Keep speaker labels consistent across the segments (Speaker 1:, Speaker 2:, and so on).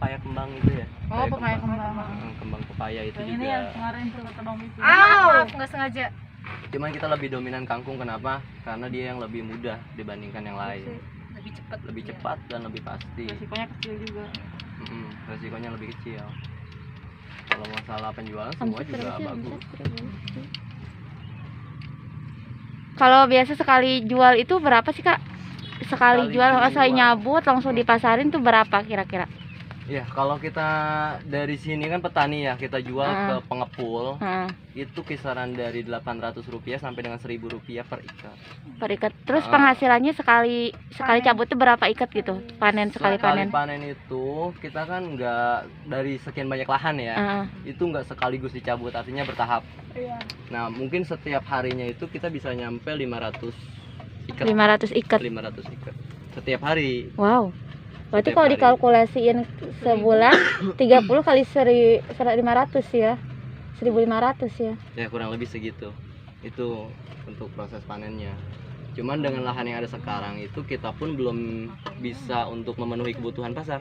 Speaker 1: pepaya kembang itu ya.
Speaker 2: Oh, pepaya kembang.
Speaker 1: Kembang pepaya itu
Speaker 2: Yang
Speaker 1: juga.
Speaker 2: ini yang kemarin tuh kata Bang Mipi.
Speaker 3: Maaf, nggak sengaja.
Speaker 1: Cuman kita lebih dominan kangkung, kenapa? Karena dia yang lebih mudah dibandingkan yang lain.
Speaker 3: Lebih cepat.
Speaker 1: Lebih cepat dan lebih pasti.
Speaker 2: Resikonya kecil juga.
Speaker 1: Resikonya lebih kecil. Kalau masalah penjualan semua juga bagus.
Speaker 4: Kalau biasa sekali jual itu berapa sih Kak? Sekali jual, saya nyabut langsung dipasarin tuh berapa kira-kira?
Speaker 1: Ya, kalau kita dari sini kan petani ya, kita jual ke pengepul. Itu kisaran dari Rp800 sampai dengan Rp1.000 per ikat.
Speaker 4: Per ikat. Terus penghasilannya sekali cabut itu berapa ikat gitu? Panen sekali panen.
Speaker 1: Panen itu kita kan nggak dari sekian banyak lahan ya. Itu nggak sekaligus dicabut, artinya bertahap. Nah, mungkin setiap harinya itu kita bisa nyampe 500 ikat.
Speaker 4: 500 ikat.
Speaker 1: 500 ikat setiap hari.
Speaker 4: Wow. Berarti
Speaker 1: Setiap
Speaker 4: kalau
Speaker 1: hari.
Speaker 4: dikalkulasiin sebulan 30 kali 1.500 ya. 1.500 ya.
Speaker 1: Ya, kurang lebih segitu. Itu untuk proses panennya. Cuman dengan lahan yang ada sekarang itu kita pun belum bisa untuk memenuhi kebutuhan pasar.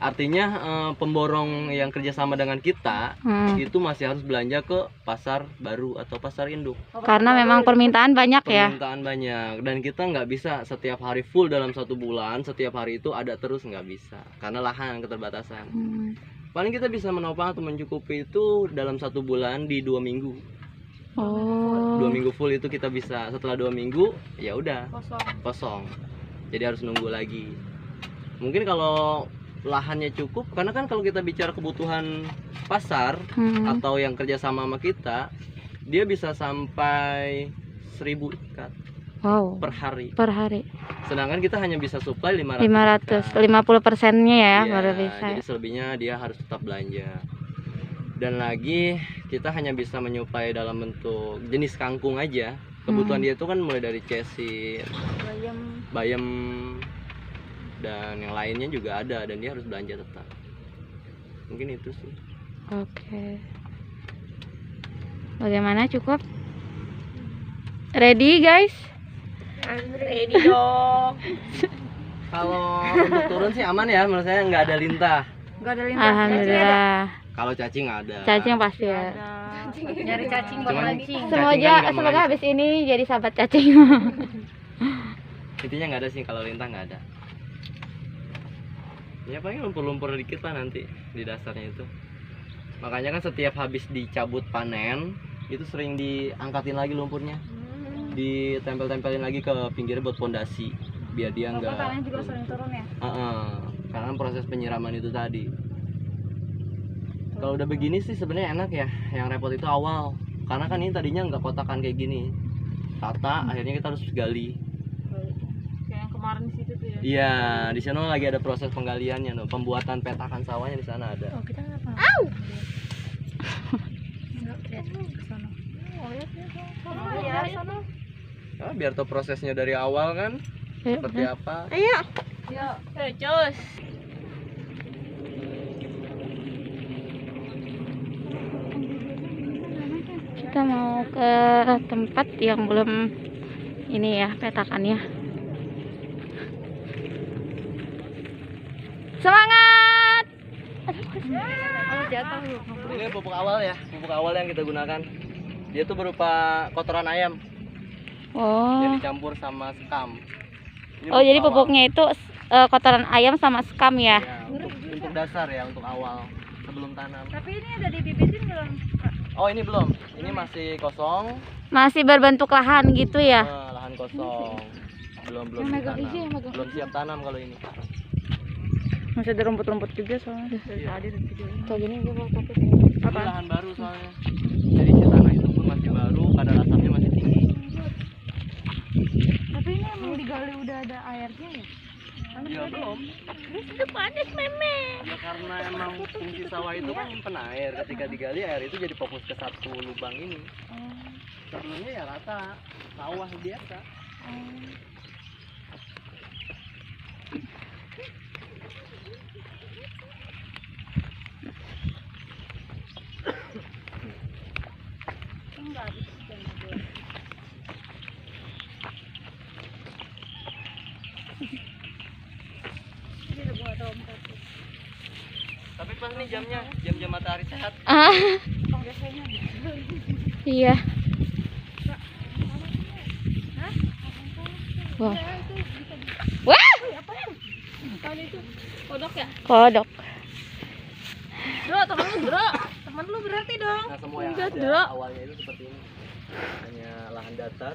Speaker 1: Artinya pemborong yang kerjasama dengan kita itu masih harus belanja ke pasar baru atau pasar induk.
Speaker 4: Karena memang permintaan banyak ya.
Speaker 1: Permintaan banyak dan kita nggak bisa setiap hari full dalam 1 bulan, setiap hari itu ada terus, nggak bisa karena lahan keterbatasan. Paling kita bisa menopang atau mencukupi itu dalam 1 bulan di 2 minggu. 2 minggu full itu kita bisa. Setelah 2 minggu ya udah kosong. Jadi harus nunggu lagi. Mungkin kalau lahannya cukup, karena kan kalau kita bicara kebutuhan pasar atau yang kerja sama kita, dia bisa sampai 1.000 ikat per hari. Sedangkan kita hanya bisa supply 500
Speaker 4: 50%-nya ya,
Speaker 1: Iya,
Speaker 4: baru bisa.
Speaker 1: jadi selebihnya dia harus tetap belanja. Dan lagi kita hanya bisa menyuplai dalam bentuk jenis kangkung aja. Kebutuhan dia itu kan mulai dari cesin, bayam, dan yang lainnya juga ada, dan dia harus belanja tetap. Mungkin itu sih.
Speaker 4: Oke. Bagaimana, cukup? Ready guys?
Speaker 3: Ready dong.
Speaker 1: Kalau untuk turun sih aman ya, menurut saya nggak ada lintah.
Speaker 2: Enggak ada lintah.
Speaker 4: Alhamdulillah.
Speaker 1: Kalau cacing ada.
Speaker 4: Cacing pasti ya.
Speaker 3: Nyari cacing buat
Speaker 1: Cuman-
Speaker 3: mancing.
Speaker 4: Semoga habis ini jadi sahabat cacing.
Speaker 1: Intinya nggak ada sih, kalau lintah nggak ada. Ya paling lumpur-lumpur dikit lah nanti di dasarnya itu. Makanya kan setiap habis dicabut panen itu sering diangkatin lagi lumpurnya, ditempel-tempelin lagi ke pinggirnya buat pondasi biar dia nggak.
Speaker 2: Tanahnya juga sering turun ya.
Speaker 1: Karena proses penyiraman itu tadi. Kalau udah begini sih sebenarnya enak ya. Yang repot itu awal, karena kan ini tadinya nggak kotakan kayak gini, rata. Akhirnya kita harus gali.
Speaker 2: Kayak yang kemarin di situ tuh ya.
Speaker 1: Iya, di sana lagi ada proses penggaliannya, no. Pembuatan petakan sawahnya di sana ada.
Speaker 3: Oh, kita nggak paham. Enggak kelihatan ke sana. Oh, ya, sana.
Speaker 1: Biar tahu prosesnya dari awal kan, seperti apa.
Speaker 3: Ayo.
Speaker 2: Cus.
Speaker 4: Kita mau ke tempat yang belum ini ya, petakannya. Semangat!
Speaker 3: Jatuh lu.
Speaker 1: Ini pupuk awal ya, pupuk awal yang kita gunakan. Dia tuh berupa kotoran ayam yang dicampur sama sekam. Ini
Speaker 4: Oh, jadi
Speaker 1: awal.
Speaker 4: pupuknya itu kotoran ayam sama sekam ya?
Speaker 1: Ya, untuk dasar ya, untuk awal sebelum tanam.
Speaker 3: Tapi ini ada dibibitin belum?
Speaker 1: Oh, ini belum. Ini masih kosong.
Speaker 4: Masih berbentuk lahan gitu ya?
Speaker 1: Lahan kosong. Belum ditanam. Belum siap tanam kalau ini.
Speaker 4: Masih ada rumput-rumput juga soalnya.
Speaker 1: Iya.
Speaker 4: Kayak gini gue mau takut.
Speaker 1: Ini lahan baru soalnya. Jadi si tanah itu pun masih baru, kadar asamnya masih tinggi.
Speaker 2: Tapi ini emang digali udah ada airnya ya?
Speaker 1: Iya belum.
Speaker 3: Terus itu panas meme.
Speaker 1: Ya karena emang fungsi sawah itu kan penair. Ketika digali air itu jadi fokus ke satu lubang ini. Sebelumnya ya rata sawah biasa. Tapi pas nih jamnya, jam-jam matahari sehat.
Speaker 4: Ah. Iya. Wah. Wah.
Speaker 2: Kodok ya?
Speaker 4: Kodok.
Speaker 2: Bro, temen lu bro. Temen lu berarti dong.
Speaker 1: Nah, semua yang
Speaker 2: Enggak,
Speaker 1: ada
Speaker 2: Bro.
Speaker 1: awalnya itu seperti ini. Hanya lahan datar,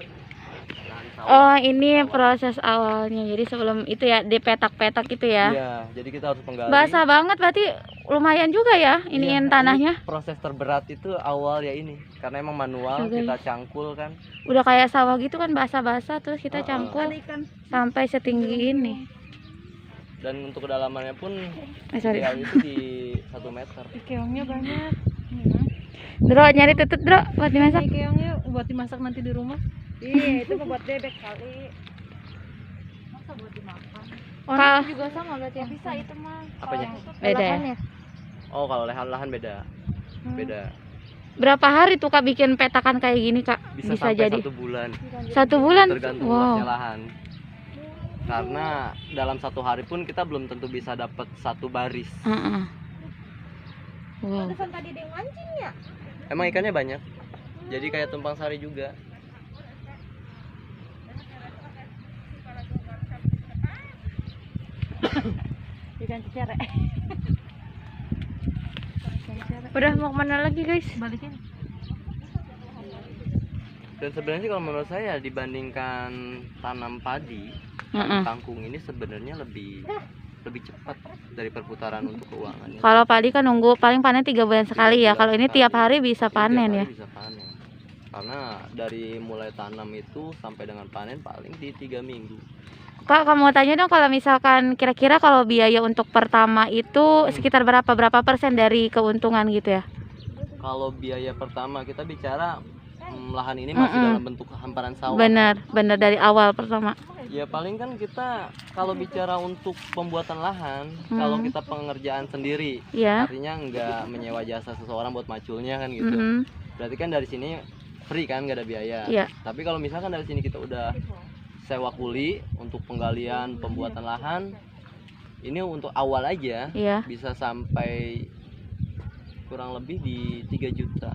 Speaker 1: lahan sawah.
Speaker 4: Oh, ini
Speaker 1: sawah.
Speaker 4: proses awalnya. Jadi sebelum itu ya dipetak-petak gitu ya.
Speaker 1: Iya, jadi kita harus menggali.
Speaker 4: Basah banget berarti lumayan juga ya iniin
Speaker 1: Iya,
Speaker 4: tanahnya.
Speaker 1: ini proses terberat itu awal ya ini. Karena emang manual,
Speaker 4: Oke.
Speaker 1: kita cangkul kan.
Speaker 4: Udah kayak sawah gitu kan basah-basah terus kita cangkul
Speaker 2: Ikan.
Speaker 4: sampai setinggi ini.
Speaker 1: Dan untuk kedalamannya pun
Speaker 4: Sorry.
Speaker 1: ideal itu di 1 meter.
Speaker 2: Keongnya banyak.
Speaker 4: Dro, nyari tutut Dro buat dimasak.
Speaker 2: Keongnya buat dimasak nanti di rumah. Iya, itu buat bebek kali. Masa buat dimakan?
Speaker 4: Kal-
Speaker 2: Juga sama berarti ya? Bisa itu mah.
Speaker 1: Apanya?
Speaker 4: Beda ya?
Speaker 2: Lahannya.
Speaker 1: Oh, kalau lahan-lahan beda. Beda.
Speaker 4: Berapa hari tuh Kak bikin petakan kayak gini Kak?
Speaker 1: Bisa sampai
Speaker 4: jadi
Speaker 1: 1 bulan.
Speaker 4: 1 bulan.
Speaker 1: Tergantung
Speaker 4: Wow.
Speaker 1: luasnya lahan. Karena dalam 1 hari pun kita belum tentu bisa dapat 1 baris.
Speaker 4: Heeh. Wow.
Speaker 2: Pantesan tadi dia mancing ya?
Speaker 1: Emang ikannya banyak. Jadi kayak tumpang sari juga.
Speaker 2: Ikan cecere.
Speaker 4: Udah mau kemana lagi guys?
Speaker 2: Balikin.
Speaker 1: Dan sebenarnya sih kalau menurut saya dibandingkan tanam padi,
Speaker 4: Heeh.
Speaker 1: kangkung ini sebenarnya lebih cepat dari perputaran untuk keuangannya.
Speaker 4: Kalau padi kan nunggu paling panen 3 bulan sekali ya.
Speaker 1: 3
Speaker 4: Kalau ini
Speaker 1: bulan
Speaker 4: tiap
Speaker 1: sekali.
Speaker 4: hari bisa
Speaker 1: Ini
Speaker 4: panen
Speaker 1: tiap
Speaker 4: ya.
Speaker 1: hari bisa panen. Karena dari mulai tanam itu sampai dengan panen paling di 3 minggu.
Speaker 4: Kak, kamu mau tanya dong kalau misalkan kira-kira kalau biaya untuk pertama itu sekitar berapa persen dari keuntungan gitu ya?
Speaker 1: Kalau biaya pertama kita bicara lahan ini masih
Speaker 4: Mm-mm.
Speaker 1: dalam bentuk hamparan sawah.
Speaker 4: Benar dari awal pertama.
Speaker 1: Ya paling kan kita kalau bicara untuk pembuatan lahan, kalau kita pengerjaan sendiri,
Speaker 4: Ya.
Speaker 1: artinya nggak menyewa jasa seseorang buat maculnya kan gitu.
Speaker 4: Mm-mm.
Speaker 1: Berarti kan dari sini free kan, nggak ada biaya.
Speaker 4: Iya.
Speaker 1: Tapi kalau misalkan dari sini kita udah sewa kuli untuk penggalian, pembuatan lahan, ini untuk awal aja
Speaker 4: Iya.
Speaker 1: bisa sampai kurang lebih di 3 juta.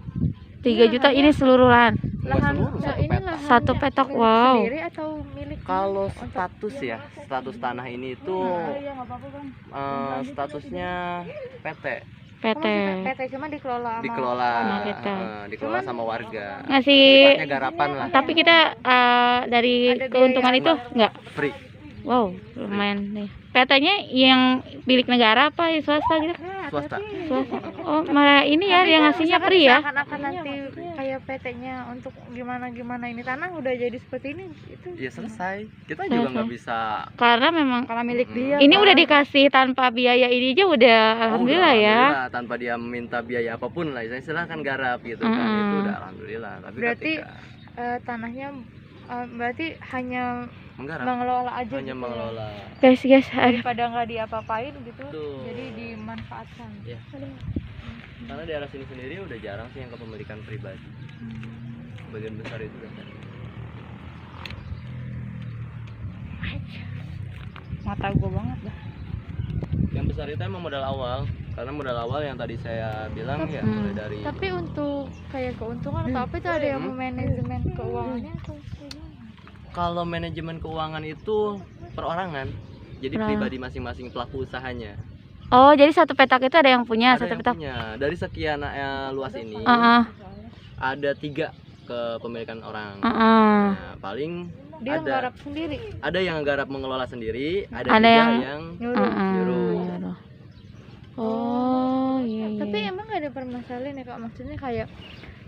Speaker 4: 3 juta ini seluruh lahan.
Speaker 1: Nggak seluruh, satu petak.
Speaker 4: Satu petak. Wow.
Speaker 2: Sendiri atau milik?
Speaker 1: Kalau status ya, status tanah ini itu
Speaker 2: Iya, nggak apa-apa bang.
Speaker 1: statusnya PT,
Speaker 4: PT.
Speaker 2: PT cuma dikelola sama
Speaker 1: dikelola,
Speaker 4: Sama kita.
Speaker 1: dikelola sama warga.
Speaker 4: Ngasih
Speaker 1: Sifatnya garapan lah,
Speaker 4: tapi kita dari keuntungan itu enggak.
Speaker 1: free.
Speaker 4: Wow, lumayan nih. PT-nya yang milik negara apa ya swasta gitu?
Speaker 1: Swasta.
Speaker 4: Swasta. Oh, malah ini ya yang ngasihnya free ya.
Speaker 2: Akan nanti kayak PT-nya untuk gimana ini tanah udah jadi seperti ini itu
Speaker 1: Ya selesai. Kita juga nggak bisa.
Speaker 4: Karena memang
Speaker 2: karena milik dia.
Speaker 4: ini udah dikasih tanpa biaya ini aja udah alhamdulillah
Speaker 1: udah,
Speaker 4: ya.
Speaker 1: alhamdulillah, tanpa dia minta biaya apapun lah. Saya silahkan garap gitu kan. Itu udah alhamdulillah. Tapi
Speaker 2: Berarti,
Speaker 1: ketika
Speaker 2: tanahnya berarti hanya
Speaker 1: menggarap,
Speaker 2: mengelola aja
Speaker 1: hanya
Speaker 2: gitu
Speaker 1: mengelola.
Speaker 4: Guys, aduh.
Speaker 2: daripada nggak diapa-apain gitu
Speaker 1: Betul.
Speaker 2: jadi dimanfaatkan.
Speaker 1: Ya. Karena daerah sini sendiri udah jarang sih yang kepemilikan pribadi. Bagian besar itu udah jarang.
Speaker 2: Mata gua banget dah.
Speaker 1: Yang besar itu emang modal awal. Karena modal awal yang tadi saya bilang ya mulai dari
Speaker 2: Tapi untuk kayak keuntungan atau apa itu ada yang manajemen keuangannya atau gimana?
Speaker 1: kalau manajemen keuangan itu perorangan. Jadi
Speaker 4: Perorangan.
Speaker 1: pribadi masing-masing pelaku usahanya.
Speaker 4: Oh, jadi satu petak itu ada yang punya,
Speaker 1: Ada
Speaker 4: satu
Speaker 1: yang
Speaker 4: petak.
Speaker 1: punya. Dari sekian luas ini
Speaker 4: Heeh.
Speaker 1: ada 3 kepemilikan orang.
Speaker 4: Heeh.
Speaker 1: Nah, paling
Speaker 2: Dia
Speaker 1: ada
Speaker 2: nggarap sendiri.
Speaker 1: ada yang garap mengelola sendiri, ada
Speaker 4: Ada
Speaker 1: juga
Speaker 4: yang-
Speaker 1: yang
Speaker 4: Heeh.
Speaker 1: nyuruh.
Speaker 4: Oh, iya iya.
Speaker 2: Tapi emang gak ada permasalahan ya kak, maksudnya kayak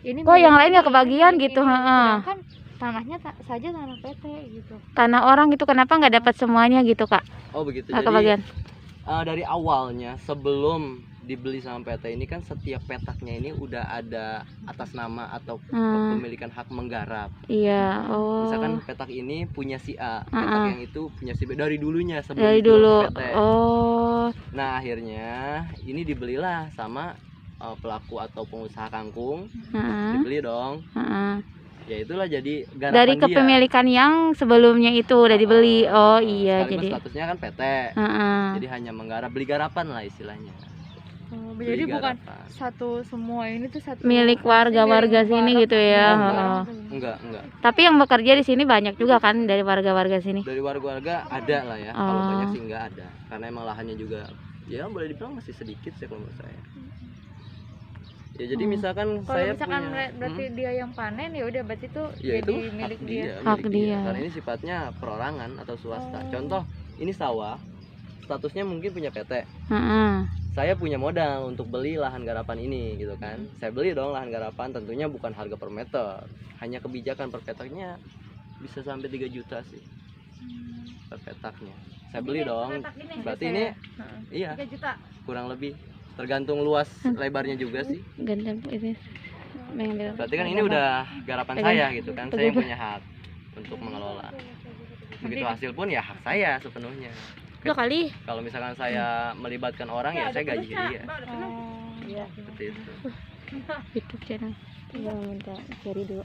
Speaker 2: ini
Speaker 4: Kok yang
Speaker 2: milik
Speaker 4: lain nggak
Speaker 2: ini,
Speaker 4: kebagian
Speaker 2: ini,
Speaker 4: gitu,
Speaker 2: ini.
Speaker 4: heeh.
Speaker 2: Sedangkan tanahnya saja tanah PT gitu.
Speaker 4: Tanah orang itu kenapa nggak dapat semuanya gitu, Kak?
Speaker 1: Oh begitu.
Speaker 4: Nggak
Speaker 1: Jadi
Speaker 4: kebagian.
Speaker 1: dari awalnya sebelum dibeli sama PT ini kan setiap petaknya ini udah ada atas nama atau kepemilikan hak menggarap.
Speaker 4: Iya. Oh.
Speaker 1: Misalkan petak ini punya si A, petak
Speaker 4: Heeh.
Speaker 1: yang itu punya si B dari dulunya sebelum
Speaker 4: Dari
Speaker 1: dijual
Speaker 4: dulu.
Speaker 1: ke PT.
Speaker 4: Oh.
Speaker 1: Nah akhirnya ini dibelilah sama pelaku atau pengusaha kangkung,
Speaker 4: Heeh.
Speaker 1: dibeli dong.
Speaker 4: Heeh.
Speaker 1: Ya itulah jadi garapan
Speaker 4: Dari
Speaker 1: dia.
Speaker 4: kepemilikan yang sebelumnya itu udah dibeli. Oh iya,
Speaker 1: Sekaligus
Speaker 4: jadi.
Speaker 1: statusnya kan PT.
Speaker 4: Heeh.
Speaker 1: Jadi hanya menggarap, beli garapan lah istilahnya.
Speaker 2: Oh,
Speaker 1: beli
Speaker 2: jadi bukan
Speaker 1: garapan.
Speaker 2: satu semua ini tuh satu
Speaker 4: Milik warga-warga sini gitu ya.
Speaker 1: Oh,
Speaker 4: Heeh.
Speaker 1: Enggak.
Speaker 4: Tapi yang bekerja di sini banyak juga kan dari warga-warga sini.
Speaker 1: Dari warga-warga ada lah ya. Kalau
Speaker 4: Oh.
Speaker 1: banyak sih enggak ada. Karena emang lahannya juga ya boleh dibilang masih sedikit sih kalau menurut saya. Ya jadi misalkan
Speaker 2: kalau
Speaker 1: saya
Speaker 2: misalkan
Speaker 1: punya
Speaker 2: berarti dia yang panen ya udah berarti tuh
Speaker 1: ya
Speaker 2: jadi
Speaker 1: itu
Speaker 2: milik
Speaker 1: hak
Speaker 2: dia.
Speaker 4: Hak
Speaker 1: milik
Speaker 4: dia.
Speaker 1: Karena ini sifatnya perorangan atau swasta.
Speaker 2: Oh.
Speaker 1: Contoh, ini sawah, statusnya mungkin punya PT.
Speaker 4: Heeh.
Speaker 1: Saya punya modal untuk beli lahan garapan ini gitu kan. Saya beli dong lahan garapan, tentunya bukan harga per meter. Hanya kebijakan per petaknya bisa sampai 3 juta sih per petaknya. Saya beli dong. Berarti ini iya
Speaker 2: 3 juta.
Speaker 1: kurang lebih tergantung luas lebarnya juga sih.
Speaker 4: Gendam ini.
Speaker 1: Berarti kan ini udah garapan saya gitu kan. Saya yang punya hak untuk mengelola. Begitu hasil pun ya hak saya sepenuhnya.
Speaker 4: Udah kali.
Speaker 1: Kalau misalkan saya melibatkan orang ya saya gaji dia.
Speaker 2: Oh, iya.
Speaker 1: Seperti itu.
Speaker 4: YouTube channel. Jangan minta cari dulu.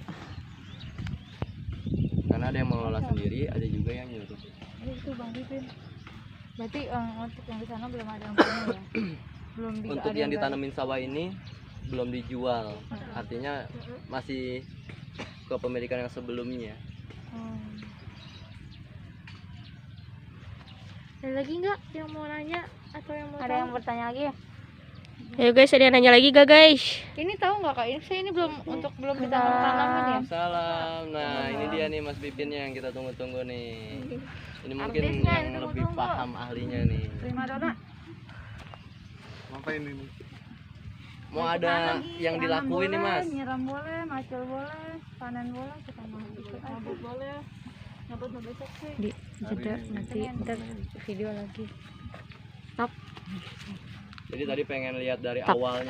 Speaker 1: Karena ada yang mengelola sendiri, ada juga yang nyuruh.
Speaker 2: Itu Bang Pipin. Berarti untuk yang di sana belum ada yang punya ya? Belum
Speaker 1: Untuk
Speaker 2: ada
Speaker 1: yang ditanemin sawah ini belum dijual.
Speaker 2: Hmm.
Speaker 1: Artinya masih kepemilikan yang sebelumnya.
Speaker 2: Ada lagi nggak yang mau nanya atau yang mau
Speaker 4: Ada
Speaker 2: tahu?
Speaker 4: yang bertanya lagi ya?
Speaker 3: Ayo guys, ada yang nanya lagi gak guys?
Speaker 2: Ini tahu nggak kak? Ini belum ditanam-tanamin ya?
Speaker 1: Salam. Nah, ini dia nih Mas Pipin yang kita tunggu-tunggu nih. Ini mungkin
Speaker 2: Artisnya
Speaker 1: yang
Speaker 2: yang
Speaker 1: lebih
Speaker 2: ditunggu-tunggu.
Speaker 1: paham ahlinya nih.
Speaker 2: Prima dona.
Speaker 1: Apa ini? Mau ada yang dilakuin nih Mas?
Speaker 2: Nyiram boleh, macul boleh, panen boleh, kita mau ikut ngabut boleh. Ngabut mau besok sih.
Speaker 4: Di jeda nanti ntar video lagi.
Speaker 1: Jadi tadi pengen lihat dari
Speaker 4: Tap.
Speaker 1: awalnya.